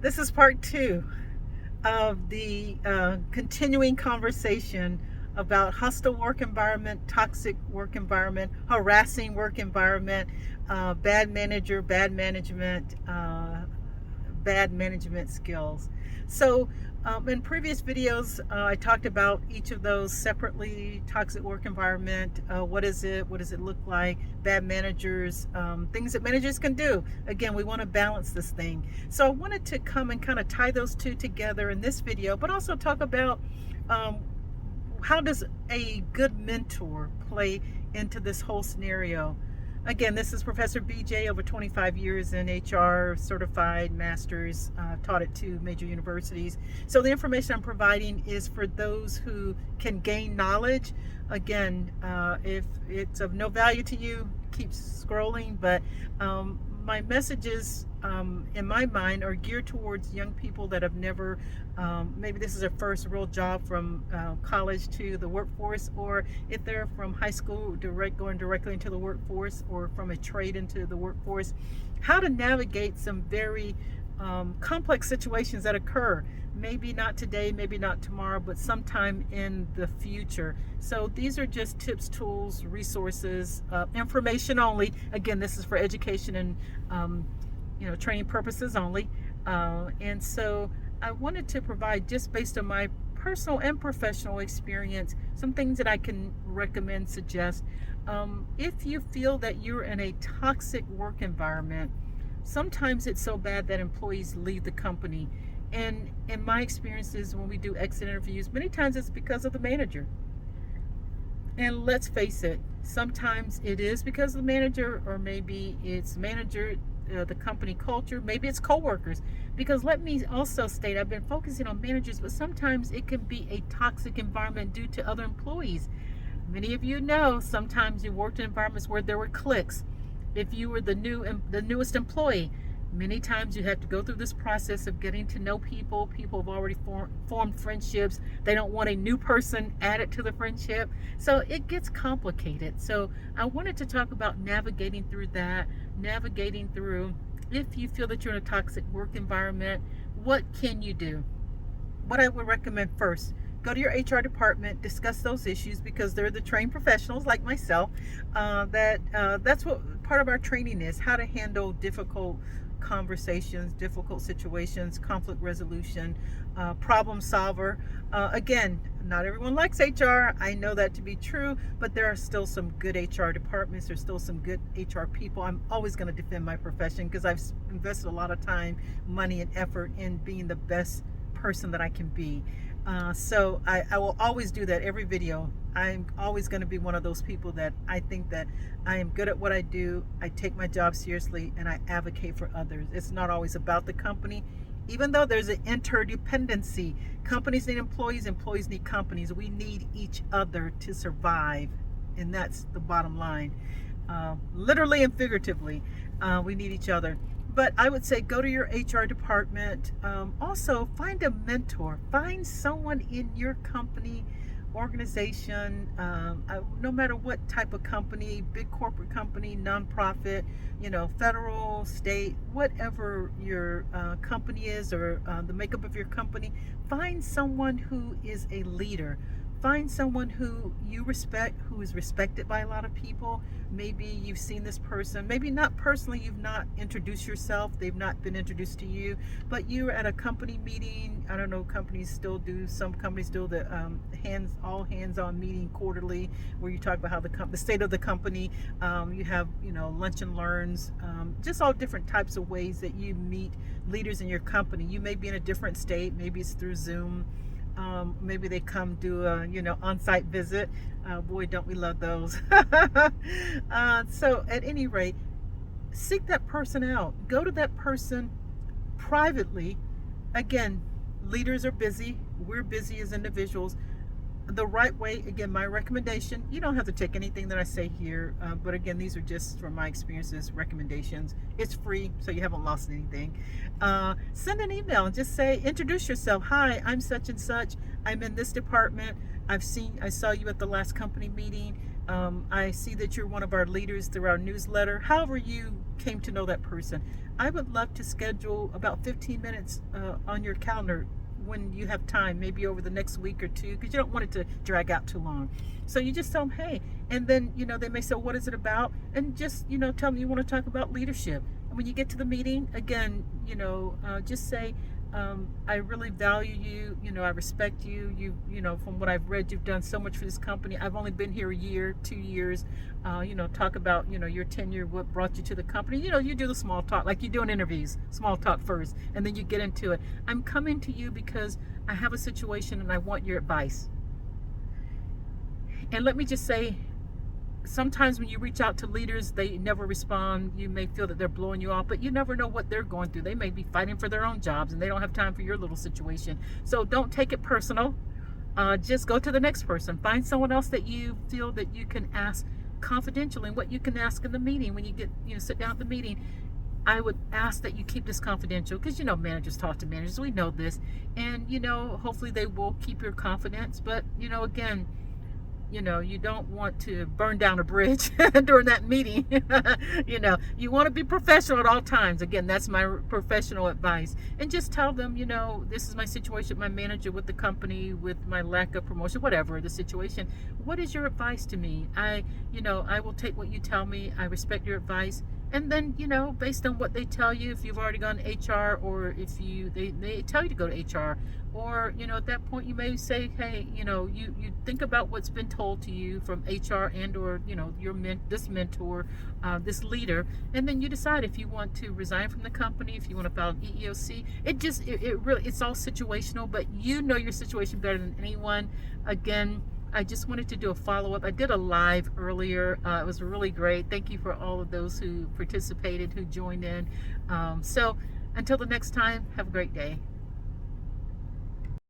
This is part two of the continuing conversation about hostile work environment, toxic work environment, harassing work environment, bad manager, bad management skills. So, in previous videos, I talked about each of those separately. Toxic work environment, what is it? What does it look like? Bad managers, things that managers can do. Again, we want to balance this thing. So I wanted to come and kind of tie those two together in this video, but also talk about um, how does a good mentor play into this whole scenario. Again, this is Professor BJ, over 25 years in HR, certified masters, taught at 2 major universities. So the information I'm providing is for those who can gain knowledge. Again, if it's of no value to you, keep scrolling. But my messages, in my mind, are geared towards young people that have never, maybe this is their first real job from college to the workforce, or if they're from high school, going directly into the workforce, or from a trade into the workforce, how to navigate some very complex situations that occur. Maybe not today, maybe not tomorrow, but sometime in the future. So these are just tips, tools, resources, information only. Again, this is for education and training purposes only. And so I wanted to provide, just based on my personal and professional experience, some things that I can recommend, suggest. If you feel that you're in a toxic work environment, sometimes it's so bad that employees leave the company. And in my experiences, when we do exit interviews, many times it's because of the manager. And let's face it, sometimes it is because of the manager, or maybe it's manager, the company culture, maybe it's coworkers. Because let me also state, I've been focusing on managers, but sometimes it can be a toxic environment due to other employees. Many of you know, sometimes you worked in environments where there were cliques. If you were the newest employee, many times you have to go through this process of getting to know people. People have already formed friendships. They don't want a new person added to the friendship. So it gets complicated. So I wanted to talk about navigating through that, navigating through, if you feel that you're in a toxic work environment, what can you do? What I would recommend: first, go to your HR department, discuss those issues, because they're the trained professionals like myself. That's what part of our training is: how to handle difficult conversations, difficult situations, conflict resolution, problem solver. Again, not everyone likes HR. I know that to be true, but there are still some good HR departments. There's still some good HR people. I'm always going to defend my profession because I've invested a lot of time, money, and effort in being the best person that I can be. So I will always do that every video. I'm always going to be one of those people that I think that I am good at what I do. I take my job seriously and I advocate for others. It's not always about the company, even though there's an interdependency. Companies need employees, employees need companies. We need each other to survive, and that's the bottom line. Literally and figuratively, we need each other. But I would say go to your HR department. Also, find a mentor. Find someone in your company, organization, no matter what type of company, big corporate company, nonprofit, federal, state, whatever your company is, or the makeup of your company. Find someone who is a leader. Find someone who you respect, who is respected by a lot of people. Maybe you've seen this person, maybe not personally, you've not introduced yourself, they've not been introduced to you, but you're at a company meeting. I don't know, companies still do, some companies do the all hands on meeting quarterly, where you talk about how the state of the company. You have, lunch and learns, just all different types of ways that you meet leaders in your company. You may be in a different state, maybe it's through Zoom. Maybe they come do a on-site visit. Boy, don't we love those. So at any rate, seek that person out. Go to that person privately. Again, leaders are busy. We're busy as individuals. The right way, again, my recommendation, you don't have to take anything that I say here, but again, these are just from my experiences, recommendations. It's free, so you haven't lost anything. Send an email and just say, introduce yourself. Hi, I'm such and such. I'm in this department. I saw you at the last company meeting. I see that you're one of our leaders through our newsletter. However you came to know that person. I would love to schedule about 15 minutes on your calendar when you have time, maybe over the next week or two, because you don't want it to drag out too long. So you just tell them, hey, and then, they may say, what is it about? And just, tell them you want to talk about leadership. And when you get to the meeting, again, just say, I really value you. I respect you. From what I've read, you've done so much for this company. I've only been here a year, 2 years. Talk about, your tenure, what brought you to the company. You do the small talk, like you do in interviews, small talk first, and then you get into it. I'm coming to you because I have a situation and I want your advice. And let me just say, sometimes when you reach out to leaders, they never respond. You may feel that they're blowing you off, but you never know what they're going through. They may be fighting for their own jobs and they don't have time for your little situation. So don't take it personal. Just go to the next person. Find someone else that you feel that you can ask confidentially, and what you can ask in the meeting when you get, sit down at the meeting. I would ask that you keep this confidential, because managers talk to managers. We know this, and hopefully they will keep your confidence. But again, you don't want to burn down a bridge during that meeting. You want to be professional at all times. Again, that's my professional advice. And just tell them, this is my situation with my manager, with the company, with my lack of promotion, whatever the situation. What is your advice to me? I will take what you tell me. I respect your advice. And then, based on what they tell you, if you've already gone to HR, or if they tell you to go to HR, or, at that point you may say, hey, you think about what's been told to you from HR and or, this mentor, this leader, and then you decide if you want to resign from the company, if you want to file an EEOC. It really, it's all situational, but your situation better than anyone. Again, I just wanted to do a follow-up. I did a live earlier. It was really great. Thank you for all of those who participated, who joined in. So until the next time, have a great day.